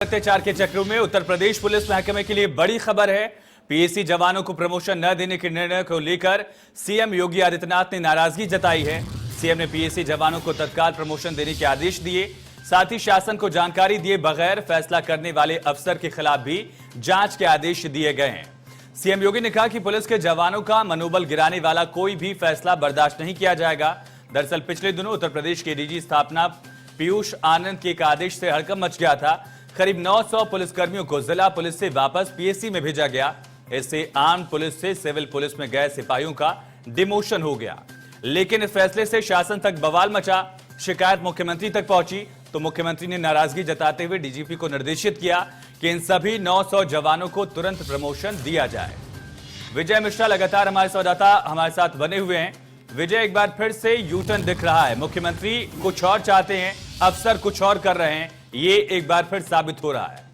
अत्याचार के चक्रों में उत्तर प्रदेश पुलिस महकमे के लिए बड़ी खबर है। पीएसी जवानों को प्रमोशन न देने के निर्णय को लेकर सीएम योगी आदित्यनाथ ने नाराजगी जताई है। सीएम ने पीएसी जवानों को तत्काल प्रमोशन देने के आदेश दिए, साथ ही शासन को जानकारी दिए बगैर फैसला करने वाले अफसर के खिलाफ भी जांच के आदेश दिए गए हैं। सीएम योगी ने कहा कि पुलिस के जवानों का मनोबल गिराने वाला कोई भी फैसला बर्दाश्त नहीं किया जाएगा। दरअसल पिछले दिनों उत्तर प्रदेश के डीजी स्थापना पीयूष आनंद के एक आदेश से हड़कंप मच गया था। करीब 900 पुलिसकर्मियों को जिला पुलिस से वापस पीएसी में भेजा गया। इससे आर्म्ड पुलिस से सिविल पुलिस में गए सिपाहियों का डिमोशन हो गया। लेकिन इस फैसले से शासन तक बवाल मचा। शिकायत मुख्यमंत्री तक पहुंची तो मुख्यमंत्री ने नाराजगी जताते हुए डीजीपी को निर्देशित किया कि इन सभी 900 जवानों को तुरंत प्रमोशन दिया जाए। विजय मिश्रा लगातार हमारे संवाददाता हमारे साथ बने हुए हैं। विजय, एक बार फिर से यू टर्न दिख रहा है। मुख्यमंत्री कुछ और चाहते हैं, अफसर कुछ और कर रहे हैं, ये एक बार फिर साबित हो रहा है।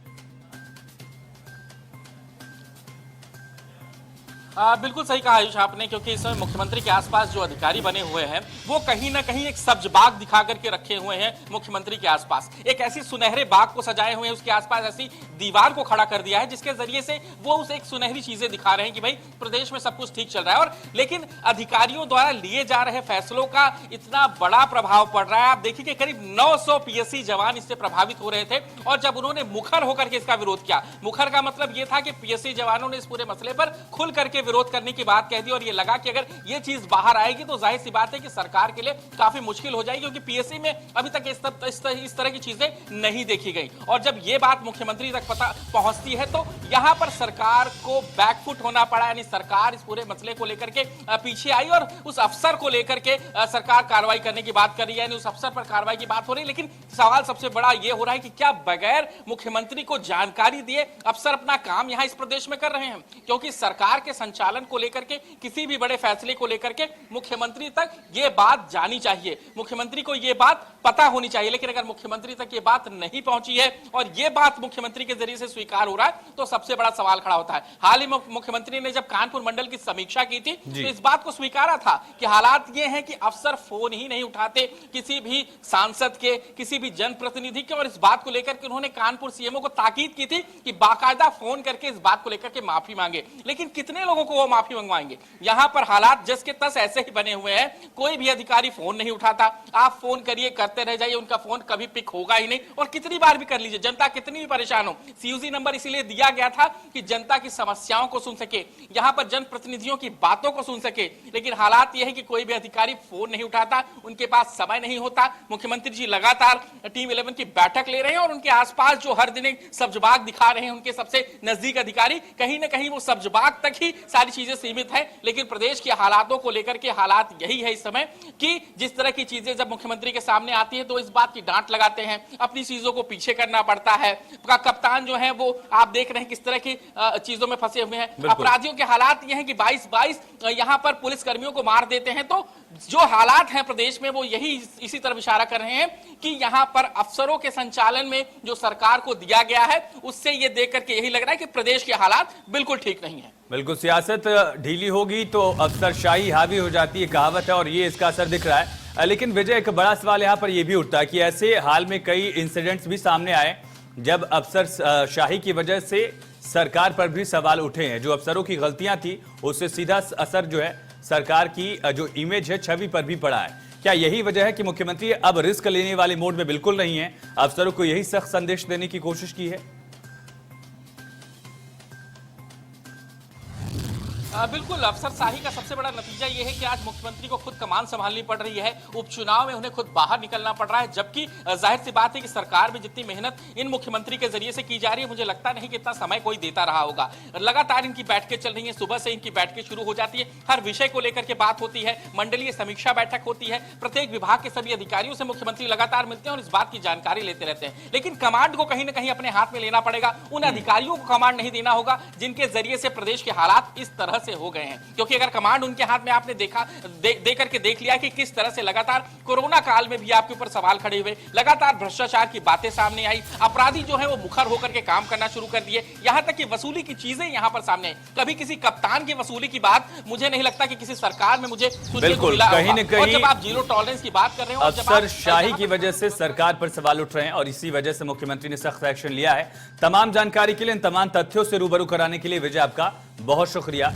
बिल्कुल सही कहा आयुष आपने, क्योंकि इस समय मुख्यमंत्री के आसपास जो अधिकारी बने हुए हैं वो कहीं ना कहीं एक सब्ज बाग दिखा करके रखे हुए हैं। मुख्यमंत्री के आसपास एक ऐसी सुनहरे बाग को सजाए हुए हैं, उसके आसपास ऐसी दीवार को खड़ा कर दिया है जिसके जरिए से वो उस एक सुनहरी चीजें दिखा रहे हैं कि भाई प्रदेश में सब कुछ ठीक चल रहा है। और लेकिन अधिकारियों द्वारा लिए जा रहे फैसलों का इतना बड़ा प्रभाव पड़ रहा है। आप देखिए कि करीब 900 पीएसी जवान इससे प्रभावित हो रहे थे और जब उन्होंने मुखर होकर के इसका विरोध किया, मुखर का मतलब यह था कि पीएसी जवानों ने इस पूरे मसले पर खुल करके विरोध करने की बात कह दी और ये लगा कि अगर ये चीज बाहर आएगी तो जाहिर सी बात है कि सरकार के लिए काफी मुश्किल हो जाएगी, क्योंकि पीएससी में अभी तक इस तरह की चीजें नहीं देखी गई। और जब ये बात मुख्यमंत्री तक पता पहुंचती है तो यहां पर सरकार को बैकफुट होना पड़ा, यानी सरकार इस पूरे मसले को लेकर के पीछे आई और उस अफसर को लेकर के सरकार कार्रवाई करने की बात कर रही है, यानी उस अफसर पर कार्रवाई की बात हो रही है। लेकिन सवाल सबसे बड़ा यह हो रहा है कि क्या बगैर मुख्यमंत्री को जानकारी दिए अफसर अपना काम यहां इस प्रदेश में कर रहे हैं? क्योंकि सरकार के संचालन को लेकर के किसी भी बड़े फैसले को लेकर के मुख्यमंत्री तक ये बात जानी चाहिए, मुख्यमंत्री को ये बात पता होनी चाहिए। लेकिन अगर मुख्यमंत्री तक ये बात नहीं पहुंची है और ये बात मुख्यमंत्री के जरिए से स्वीकार हो रहा है तो सबसे बड़ा सवाल खड़ा होता है। हाल ही मुख्यमंत्री ने जब कानपुर मंडल की समीक्षा की थी तो इस बात को स्वीकारा था कि हालात ये हैं कि अफसर फोन ही नहीं उठाते किसी भी सांसद के, किसी भी जनप्रतिनिधि के, और इस बात को लेकर के उन्होंने कानपुर सीएमओ को ताकीद की थी कि बाकायदा फोन करके इस बात को लेकर के माफी मांगे। लेकिन कितने लोगों को वो माफी मंगवाएंगे? यहां पर हालात जस के तस ऐसे ही बने हुए हैं, कोई भी अधिकारी फोन नहीं उठाता। आप फोन करिए, करते रह जाइए, उनका फोन कभी पिक होगा ही नहीं। और कितनी बार भी कर लीजिए, जनता कितनी भी परेशान हो, सीयूसी नंबर इसीलिए दिया गया था कि जनता की समस्याओं को सुन सके, यहां पर जनप्रतिनिधियों की बातों को सुन सके। लेकिन हालात यह है कि कोई भी अधिकारी फोन नहीं उठाता, उनके पास समय नहीं होता। मुख्यमंत्री जी लगातार टीम 11 की बैठक ले रहे हैं और उनके आसपास जो हर दिन एक सब्जबाग दिखा रहे हैं, उनके सबसे नजदीक अधिकारी, कहीं ना कहीं वो सब्जबाग तक ही सारी चीजें सीमित है। लेकिन प्रदेश के हालातों को लेकर के हालात यही है इस समय कि जिस तरह की चीजें जब मुख्यमंत्री के सामने आती है तो इस बात की डांट लगाते हैं, अपनी चीजों को पीछे करना पड़ता है। कप्तान जो है वो आप देख रहे हैं किस तरह की चीजों में फंसे हुए हैं। अपराधियों के हालात ये हैं कि 22 यहां पर पुलिस कर्मियों को मार देते हैं। तो जो हालात हैं प्रदेश में वो यही इसी तरफ इशारा कर रहे हैं कि यहां पर अफसरों के संचालन में जो सरकार को दिया गया है उससे ये देख करके यही लग रहा है कि प्रदेश के हालात बिल्कुल ठीक नहीं है। बिल्कुल, सियासत ढीली होगी तो अफसरशाही हावी हो जाती है, कहावत है, और ये इसका असर दिख रहा है। लेकिन विजय, एक बड़ा सवाल यहाँ पर यह भी उठता है कि ऐसे हाल में कई इंसिडेंट्स भी सामने आए जब अफसरशाही की वजह से सरकार पर भी सवाल उठे हैं। जो अफसरों की गलतियां थी उससे सीधा असर जो है सरकार की जो इमेज है, छवि पर भी पड़ा है। क्या यही वजह है कि मुख्यमंत्री अब रिस्क लेने वाले मोड में बिल्कुल नहीं है, अफसरों को यही सख्त संदेश देने की कोशिश की है? बिल्कुल, अफसरशाही का सबसे बड़ा नतीजा यह है कि आज मुख्यमंत्री को खुद कमान संभालनी पड़ रही है। उपचुनाव में उन्हें खुद बाहर निकलना पड़ रहा है, जबकि जाहिर सी बात है कि सरकार में जितनी मेहनत इन मुख्यमंत्री के जरिए से की जा रही है, मुझे लगता नहीं कि इतना समय कोई देता रहा होगा। लगातार इनकी बैठकें चल रही हैं, सुबह से इनकी बैठकें शुरू हो जाती है, हर विषय को लेकर के बात होती है, मंडलीय समीक्षा बैठक होती है, प्रत्येक विभाग के सभी अधिकारियों से मुख्यमंत्री लगातार मिलते हैं और इस बात की जानकारी लेते रहते हैं। लेकिन कमांड को कहीं ना कहीं अपने हाथ में लेना पड़ेगा, उन अधिकारियों को कमांड नहीं देना होगा जिनके जरिए से प्रदेश के हालात इस तरह से हो गए हैं, क्योंकि अगर कमांड उनके हाथ में आपने दे करके देख लिया कि किस तरह से लगातार कोरोना काल में भी आपके ऊपर सवाल खड़े हुए, लगातार भ्रष्टाचार की बातें सामने आई, अपराधी जो है वो मुखर होकर के काम करना शुरू कर दिए, यहां तक कि वसूली की चीजें यहां पर सामने आई। कभी किसी कप्तान की वसूली की बात मुझे नहीं लगता कि किसी सरकार में मुझे सुनने को मिला कहीं न कहीं और जब आप जीरो टॉलरेंस की बात कर रहे हो, अफसरशाही की वजह से सरकार पर सवाल उठ रहे हैं और इसी वजह से मुख्यमंत्री ने सख्त एक्शन लिया है। तमाम जानकारी के लिए, इन तमाम तथ्यों से रूबरू कराने के लिए विजय आपका बहुत शुक्रिया।